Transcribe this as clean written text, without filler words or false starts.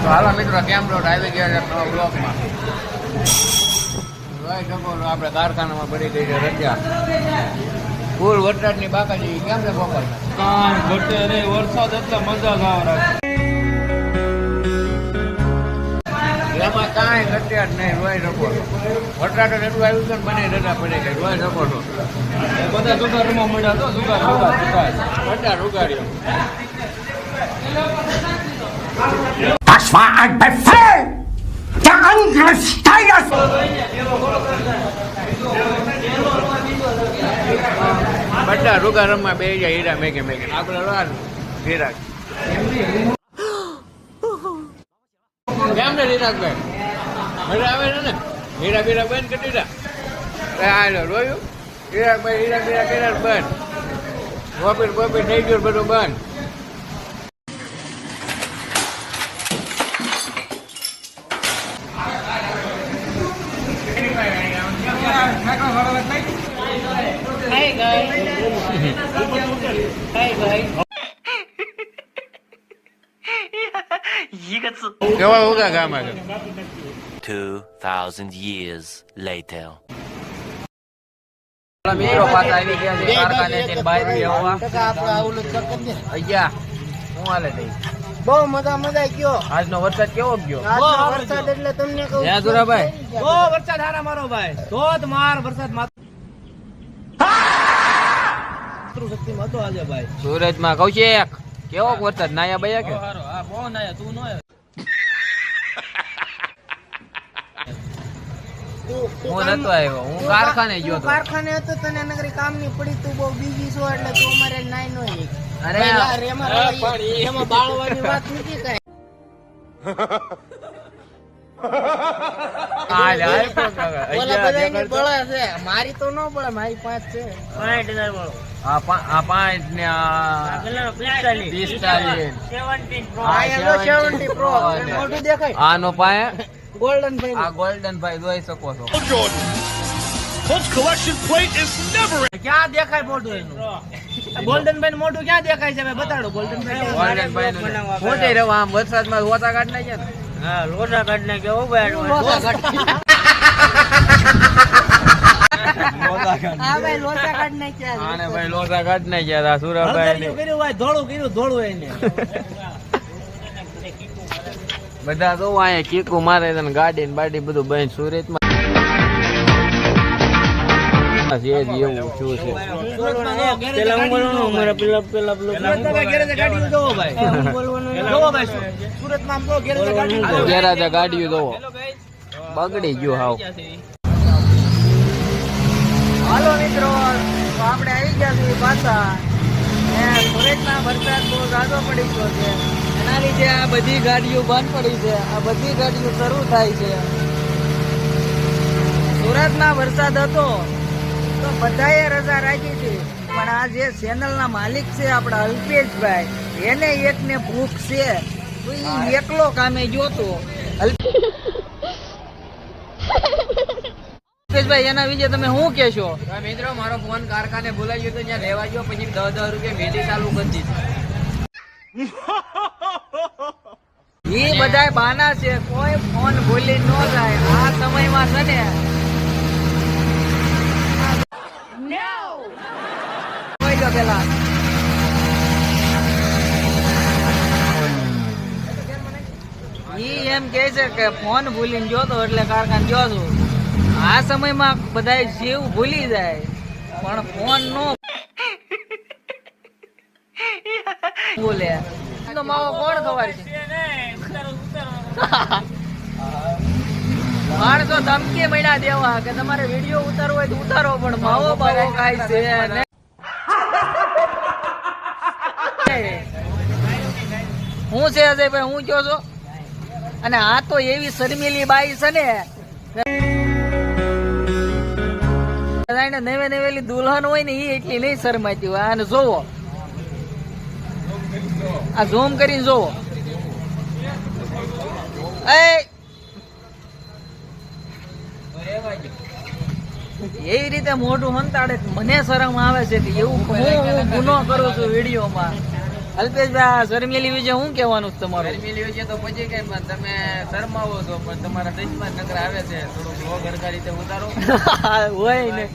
તો હાલો મિત્રો કેમ રોડ આવી ગયા છે નવા બ્લોકમાં જોઈ શકો છો આપણે કારખાનામાં પડી ગઈ છે રજા ફૂલ વરસાદની બાકાજી કેમ છે ગોપાલ કાંઈ ઘટે નહીં વરસાદ એટલે મજા જ આવે એમાં કાંઈ ઘટ્યા જ નહીં રોઈ શકો છો વરસાદ એટલું આવ્યું છે ને બને રજા પડી ગઈ રોઈ શકો છો બધા જુગારમાં મળ્યા તો જુગાર બધા રૂગાડીઓ Das war ein Befehl! Der Angriff Steigers! બધા રૂગારમમાં બે જાય હીરા મેકે મેકે આપણે રોવાનું હીરા કેમ ને હીરાકભાઈ મજા આવે છે ને હીરા બીરા બંધ કરી દીધા હાલો રોયું હીરાકભાઈ હીરા બીરા કર્યા બંધ ગોપી થઈ ગયું બધું બંધ Hey guys. Hey guys. કેવા હોગા ગામ આગળ 2,000 years later. મિત્રો પાછા આવી ગયા છે કારખાનેથી બહાર બેહવા અહીંયા શું હાલે થઈ બહુ મજા ગયો. આજનો વરસાદ કેવો ગયો વરસાદ એટલે તમને કહું. જય દુરાભાઈ બહુ વરસાદ હારા મારો ભાઈ ધોધમાર વરસાદ શક્તિમાં હતો આજે ભાઈ સુરતમાં કૌશિક કેવો વરસાદ નાયા બયા કે હારો હા બહુ નાયા તું નો હું નતો આવ્યો હું કારખાને ગયો હતો કારખાને હતો તને નગરી કામ ની પડી તું બહુ બીજી છો એટલે તું અમારે નાઈ નો અરે એમાં બાળવાની વાત નથી કઈ. ઓલા બધાની બળે છે મારી તો ન બળે મારી 5 છે 5,000 બળો. આ 5 ને આ 45 70 Pro મોટું દેખાય આનો પાય ગોલ્ડન ભાઈ આ ગોલ્ડન ભાઈ જોઈ શકો છો ક્યાં દેખાય મોઢું એનું ગોલ્ડન ભાઈ મોઢું ક્યાં દેખાય છે ભાઈ બતાડો ગોલ્ડન ભાઈ ગોલ્ડન ભાઈ મોટે રહેવા આમ વરસાદમાં હોતા કાઢ નાખ્યા ને હા લોટા કાઢ નાખ્યો ભાઈ હા ભાઈ લોચા કાઢ નાખ્યા આને ભાઈ લોસા કાઢ નાખ્યા હતા સુરાભાઈ કર્યું ભાઈ ધોળું એને બધા તો અહીંયા કીકુ મારે છે ને ગાડી ને બાડી બધું બંધ સુરતમાં એવું શું છે પેલા હું બોલવાનું અમારા પેલા ગાડીઓ જોવો ભાઈ જોવો ભાઈ સુરતમાં આમ જો ગેરાજા ગાડીઓ જોવો બગડી ગયું હાવ હાલો મિત્રો તો આપણે આવી ગયા છીએ પાછા સુરતમાં વરસાદ બહુ ઝાઝો પડી ગયો છે એના લીધે આ બધી ગાડીઓ બંધ પડી છે આ બધી ગાડીઓ શરૂ થાય છે સુરતમાં વરસાદ હતો તો બધાએ રજા રાખી હતી પણ આ જે ચેનલના માલિક છે આપણા અલ્પેશભાઈ એને એકને ભૂખ છે તો એ એકલો કામે જોતો અલ્પેશભાઈ એના વિશે તમે શું કહેશો મિત્રો મારો ફોન કારખાને ભૂલાઈ ગયો તો ત્યાં લેવા ગયો પછી 10,000 રૂપિયા વેચી ચાલુ કરી દીધી એ બધા બાના છે કોઈ ફોન ભૂલી ન જાય આ સમયમાં છે ને પેલા ઈ એમ કે છે કે ફોન ભૂલીને જોતો એટલે કારખાને જો છું આ સમયમાં બધા જીવ ભૂલી જાય પણ ફોન નો બોલે તો માવો કોણ ખબર છે માણસો ધમકી મળ્યા દેવા કે તમારે વિડીયો ઉતારવો હોય તો ઉતારો પણ માવો બાવો કાય છે ને હું છે અજયભાઈ હું કયો છો અને આ તો એવી શર્મિલી બાઈ છે ને નવેલી દુલ્હન હોય ને એ એટલી નહીં શરમાતી હોય અને જોવો આ ઝૂમ કરીને જોવો એવી રીતે મોઢું હંતાડે મને શરમ આવે છે કે એવું હું ગુનો કરું છું વિડીયોમાં અલ્પેશભાઈ શર્મિલી વિશે શું કહેવાનું છે તમારું? ગરમી છે તો પછી કઈ તમે શરમાવો છો પણ તમારા દેશમાં નગર આવે છે થોડુંક લોગ હરખા રીતે ઉતારો હોય ને